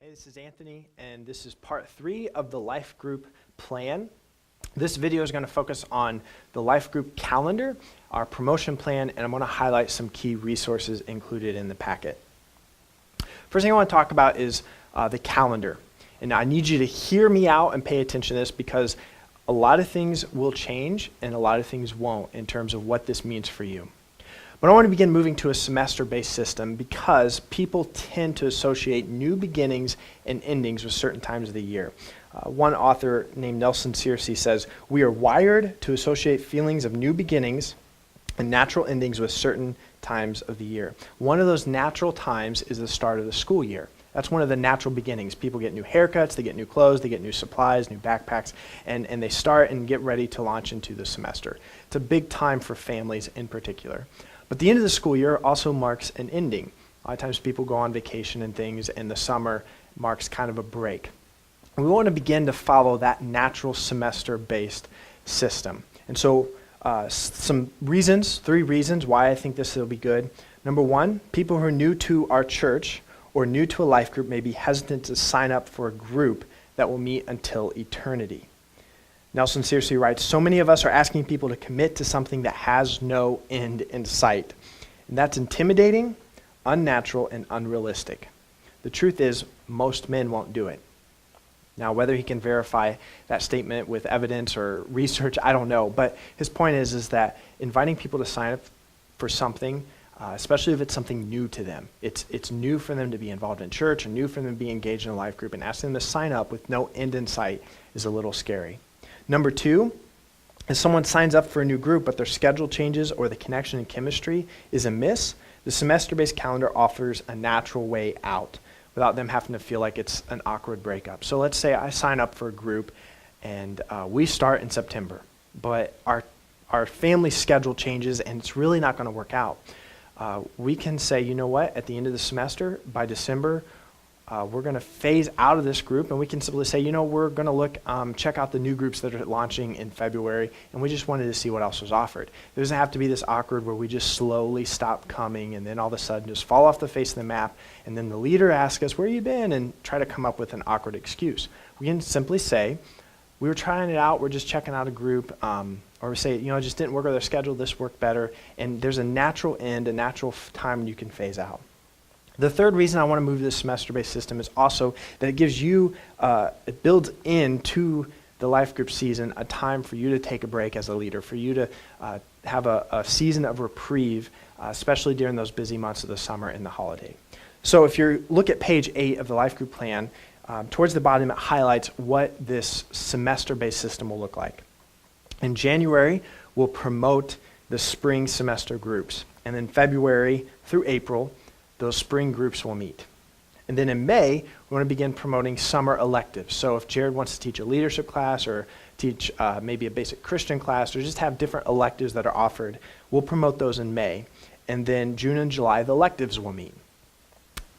Hey, this is Anthony, and this is part 3 of the Life Group plan. This video is going to focus on the Life Group calendar, our promotion plan, and I'm going to highlight some key resources included in the packet. First thing I want to talk about is the calendar. And I need you to hear me out and pay attention to this because a lot of things will change and a lot of things won't in terms of what this means for you. But I want to begin moving to a semester-based system because people tend to associate new beginnings and endings with certain times of the year. One author named Nelson Searcy says, "We are wired to associate feelings of new beginnings and natural endings with certain times of the year. One of those natural times is the start of the school year. That's one of the natural beginnings. People get new haircuts, they get new clothes, they get new supplies, new backpacks, and they start and get ready to launch into the semester. It's a big time for families in particular. But the end of the school year also marks an ending. A lot of times people go on vacation and things, and the summer marks kind of a break. And we want to begin to follow that natural semester-based system. And so some reasons, 3 reasons why I think this will be good. Number 1, people who are new to our church or new to a life group may be hesitant to sign up for a group that will meet until eternity. Nelson Searcy writes, "So many of us are asking people to commit to something that has no end in sight. And that's intimidating, unnatural, and unrealistic. The truth is, most men won't do it." Now, whether he can verify that statement with evidence or research, I don't know. But his point is that inviting people to sign up for something, especially if it's something new to them, it's new for them to be involved in church and new for them to be engaged in a life group, and asking them to sign up with no end in sight is a little scary. Number 2, if someone signs up for a new group but their schedule changes or the connection and chemistry is amiss, the semester-based calendar offers a natural way out without them having to feel like it's an awkward breakup. So let's say I sign up for a group and we start in September, but our family schedule changes and it's really not going to work out. We can say, you know what, at the end of the semester, by December, we're going to phase out of this group, and we can simply say, we're going to look, check out the new groups that are launching in February, and we just wanted to see what else was offered. There doesn't have to be this awkward where we just slowly stop coming and then all of a sudden just fall off the face of the map, and then the leader asks us, "Where you been?" and try to come up with an awkward excuse. We can simply say, "We were trying it out, we're just checking out a group," or we say, "It just didn't work with our schedule, this worked better," and there's a natural end, a natural time when you can phase out. The third reason I want to move to the semester-based system is also that it gives you, it builds into the life group season a time for you to take a break as a leader, for you to have a season of reprieve, especially during those busy months of the summer and the holiday. So if you look at page 8 of the life group plan, towards the bottom it highlights what this semester-based system will look like. In January, we'll promote the spring semester groups, and then February through April, those spring groups will meet. And then in May, we want to begin promoting summer electives. So if Jared wants to teach a leadership class or teach maybe a basic Christian class or just have different electives that are offered, we'll promote those in May. And then June and July, the electives will meet.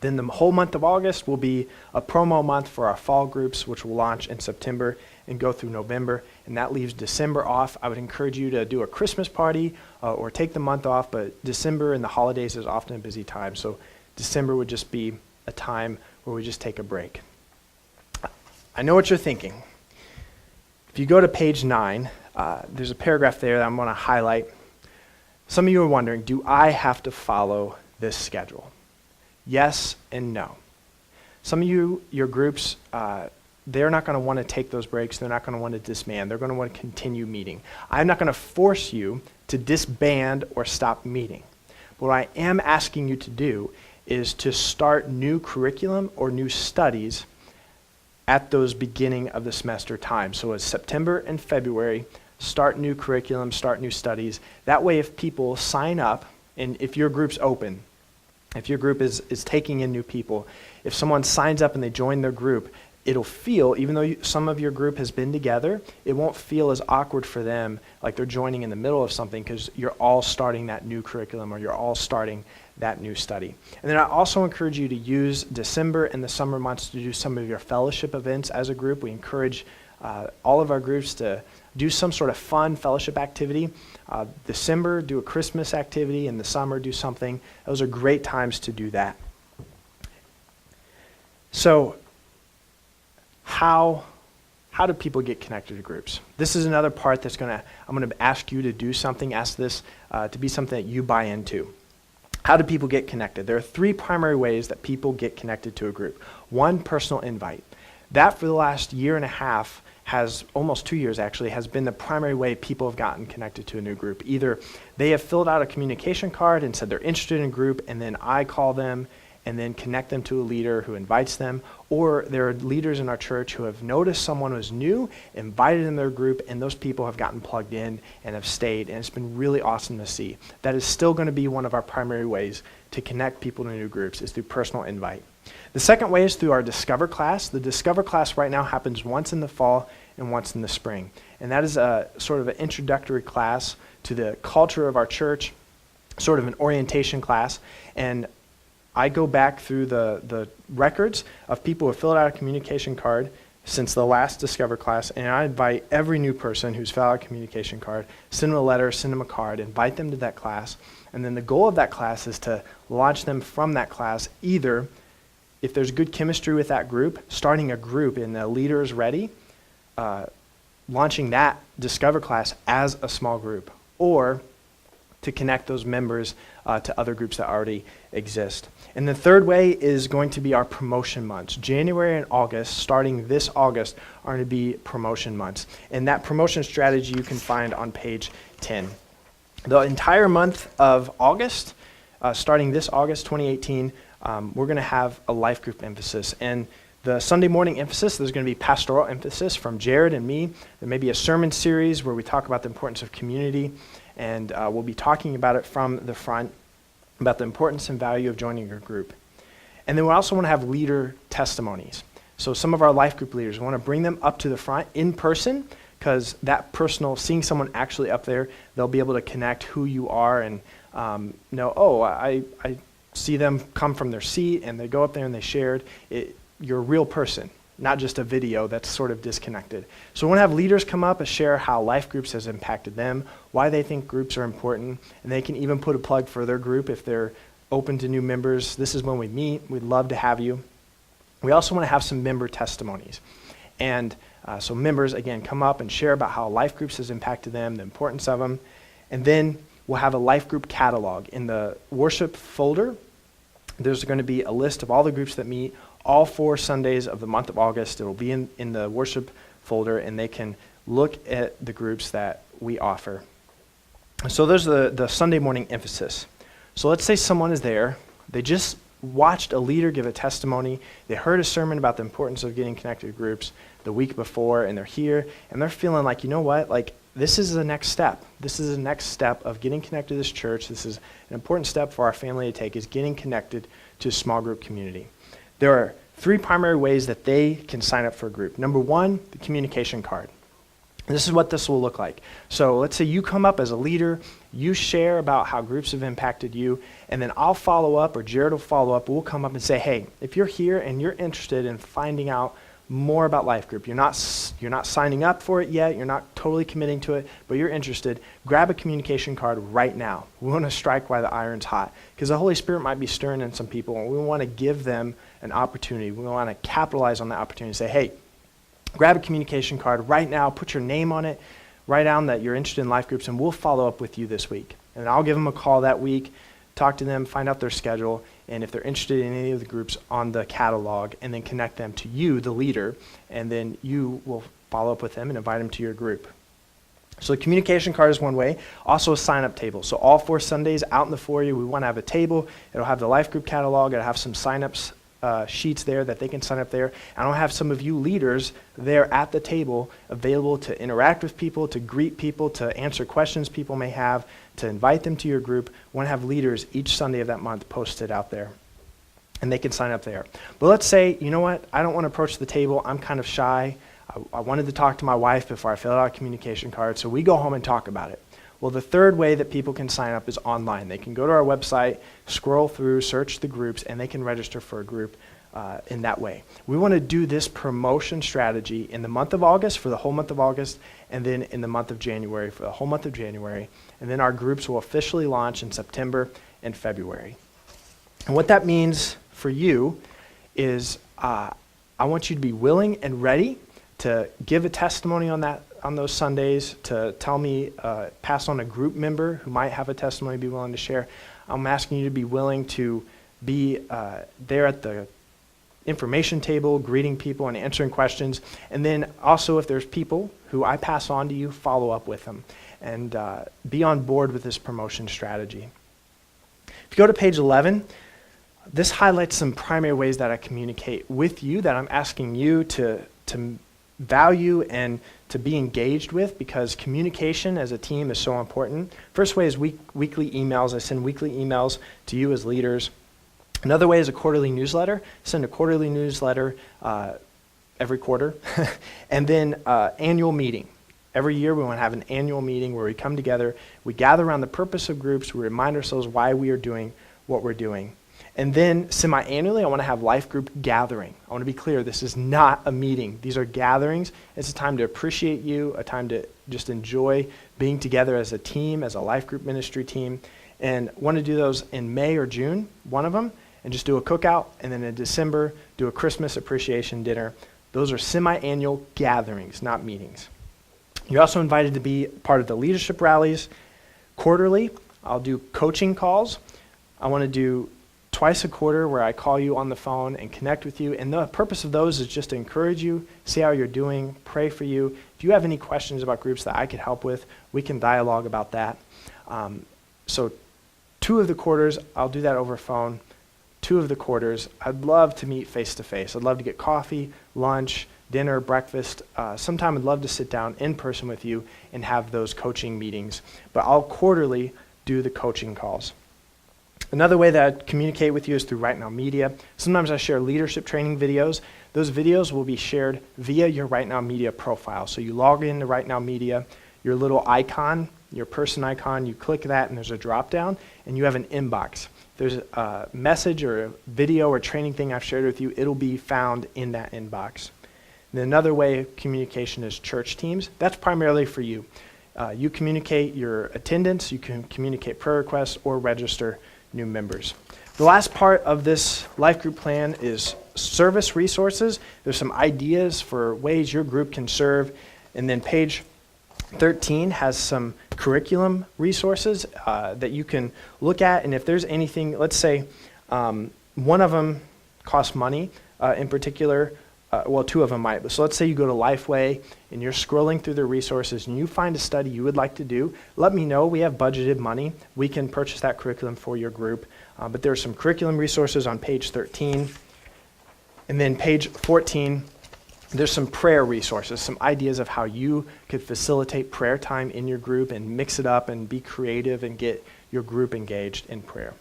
Then the whole month of August will be a promo month for our fall groups, which will launch in September and go through November, and that leaves December off. I would encourage you to do a Christmas party or take the month off, but December and the holidays is often a busy time, so December would just be a time where we just take a break. I know what you're thinking. If you go to page 9, there's a paragraph there that I'm going to highlight. Some of you are wondering, do I have to follow this schedule? Yes and no. Some of you, your groups, they're not going to want to take those breaks. They're not going to want to disband. They're going to want to continue meeting. I'm not going to force you to disband or stop meeting. But what I am asking you to do is to start new curriculum or new studies at those beginning of the semester time. So it's September and February, start new curriculum, start new studies. That way if people sign up, and if your group's open, if your group is taking in new people, if someone signs up and they join their group, it'll feel, even though some of your group has been together, it won't feel as awkward for them like they're joining in the middle of something because you're all starting that new curriculum or you're all starting that new study. And then I also encourage you to use December and the summer months to do some of your fellowship events as a group. We encourage all of our groups to do some sort of fun fellowship activity. December, do a Christmas activity. In the summer, do something. Those are great times to do that. So how do people get connected to groups? This is another part I'm gonna ask you to do something, ask this to be something that you buy into. How do people get connected? There are 3 primary ways that people get connected to a group. 1, personal invite. That for the last year and a half almost 2 years actually, has been the primary way people have gotten connected to a new group. Either they have filled out a communication card and said they're interested in a group, and then I call them and then connect them to a leader who invites them, or there are leaders in our church who have noticed someone was new, invited them to their group, and those people have gotten plugged in and have stayed, and it's been really awesome to see. That is still going to be one of our primary ways to connect people to new groups, is through personal invite. The second way is through our Discover class. The Discover class right now happens once in the fall and once in the spring. And that is a sort of an introductory class to the culture of our church, sort of an orientation class. And I go back through the records of people who have filled out a communication card since the last Discover class, and I invite every new person who's filled out a communication card, send them a letter, send them a card, invite them to that class. And then the goal of that class is to launch them from that class, either if there's good chemistry with that group, starting a group and the leader is ready, launching that Discover class as a small group, or to connect those members to other groups that already exist. And the third way is going to be our promotion months. January and August, starting this August, are going to be promotion months. And that promotion strategy you can find on page 10. The entire month of August, starting this August 2018, we're going to have a life group emphasis. And the Sunday morning emphasis, there's going to be pastoral emphasis from Jared and me. There may be a sermon series where we talk about the importance of community, and we'll be talking about it from the front, about the importance and value of joining your group. And then we also want to have leader testimonies. So some of our life group leaders, we want to bring them up to the front in person, because that personal, seeing someone actually up there, they'll be able to connect who you are and know, oh, I see them come from their seat and they go up there and they shared. You're a real person, not just a video that's sort of disconnected. So we want to have leaders come up and share how life groups has impacted them, why they think groups are important, and they can even put a plug for their group if they're open to new members. This is when we meet. We'd love to have you. We also want to have some member testimonies. And so members, again, come up and share about how life groups has impacted them, the importance of them. And then we'll have a life group catalog. In the worship folder, there's going to be a list of all the groups that meet all 4 Sundays of the month of August. It will be in the worship folder, and they can look at the groups that we offer. So there's the Sunday morning emphasis. So let's say someone is there. They just watched a leader give a testimony. They heard a sermon about the importance of getting connected to groups the week before, and they're here, and they're feeling like, you know what, like this is the next step. This is the next step of getting connected to this church. This is an important step for our family to take, is getting connected to a small group community. There are 3 primary ways that they can sign up for a group. Number 1, the communication card. This is what this will look like. So let's say you come up as a leader, you share about how groups have impacted you, and then I'll follow up, or Jared will follow up. We'll come up and say, hey, if you're here and you're interested in finding out more about Life Group, you're not signing up for it yet, you're not totally committing to it, but you're interested, grab a communication card right now. We want to strike while the iron's hot, because the Holy Spirit might be stirring in some people, and we want to give them an opportunity. We want to capitalize on that opportunity and say, hey, grab a communication card right now, put your name on it, write down that you're interested in life groups, and we'll follow up with you this week. And I'll give them a call that week, talk to them, find out their schedule, and if they're interested in any of the groups on the catalog, and then connect them to you, the leader, and then you will follow up with them and invite them to your group. So the communication card is one way. Also a sign-up table. So all 4 Sundays out in the foyer, we want to have a table. It'll have the life group catalog. It'll have some sign-ups sheets there that they can sign up there. And I'll have some of you leaders there at the table available to interact with people, to greet people, to answer questions people may have, to invite them to your group. We want to have leaders each Sunday of that month posted out there. And they can sign up there. But let's say, you know what, I don't want to approach the table. I'm kind of shy. I wanted to talk to my wife before I fill out a communication card, so we go home and talk about it. Well, the third way that people can sign up is online. They can go to our website, scroll through, search the groups, and they can register for a group in that way. We want to do this promotion strategy in the month of August for the whole month of August, and then in the month of January for the whole month of January. And then our groups will officially launch in September and February. And what that means for you is I want you to be willing and ready to give a testimony on those Sundays, to tell me, pass on a group member who might have a testimony be willing to share. I'm asking you to be willing to be there at the information table, greeting people and answering questions. And then also, if there's people who I pass on to you, follow up with them and be on board with this promotion strategy. If you go to page 11, this highlights some primary ways that I communicate with you, that I'm asking you to value and to be engaged with, because communication as a team is so important. First way is weekly emails. I send weekly emails to you as leaders. Another way is a quarterly newsletter. Send a quarterly newsletter every quarter. And then annual meeting. Every year we want to have an annual meeting where we come together, we gather around the purpose of groups, we remind ourselves why we are doing what we're doing. And then semi-annually, I want to have life group gathering. I want to be clear, this is not a meeting. These are gatherings. It's a time to appreciate you, a time to just enjoy being together as a team, as a life group ministry team. And I want to do those in May or June, one of them, and just do a cookout. And then in December, do a Christmas appreciation dinner. Those are semi-annual gatherings, not meetings. You're also invited to be part of the leadership rallies. Quarterly, I'll do coaching calls. I want to do twice a quarter where I call you on the phone and connect with you. And the purpose of those is just to encourage you, see how you're doing, pray for you. If you have any questions about groups that I could help with, we can dialogue about that. So 2 of the quarters, I'll do that over phone. 2 of the quarters, I'd love to meet face-to-face. I'd love to get coffee, lunch, dinner, breakfast. Sometime I'd love to sit down in person with you and have those coaching meetings. But I'll quarterly do the coaching calls. Another way that I communicate with you is through Right Now Media. Sometimes I share leadership training videos. Those videos will be shared via your Right Now Media profile. So you log into Right Now Media, your little icon, your person icon, you click that and there's a drop down and you have an inbox. There's a message or a video or training thing I've shared with you, it'll be found in that inbox. And another way of communication is church teams. That's primarily for you. You communicate your attendance, you can communicate prayer requests or register new members. The last part of this life group plan is service resources. There's some ideas for ways your group can serve. And then page 13 has some curriculum resources that you can look at. And if there's anything, let's say one of them costs money in particular, 2 of them might. So let's say you go to Lifeway and you're scrolling through the resources and you find a study you would like to do. Let me know. We have budgeted money. We can purchase that curriculum for your group. But there are some curriculum resources on page 13. And then page 14, there's some prayer resources, some ideas of how you could facilitate prayer time in your group and mix it up and be creative and get your group engaged in prayer.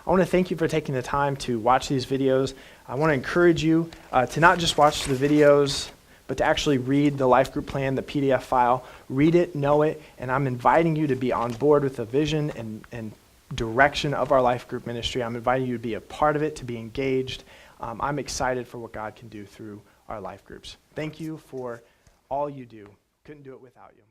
I want to thank you for taking the time to watch these videos. I want to encourage you to not just watch the videos, but to actually read the life group plan, the PDF file. Read it, know it, and I'm inviting you to be on board with the vision and direction of our life group ministry. I'm inviting you to be a part of it, to be engaged. I'm excited for what God can do through our life groups. Thank you for all you do. Couldn't do it without you.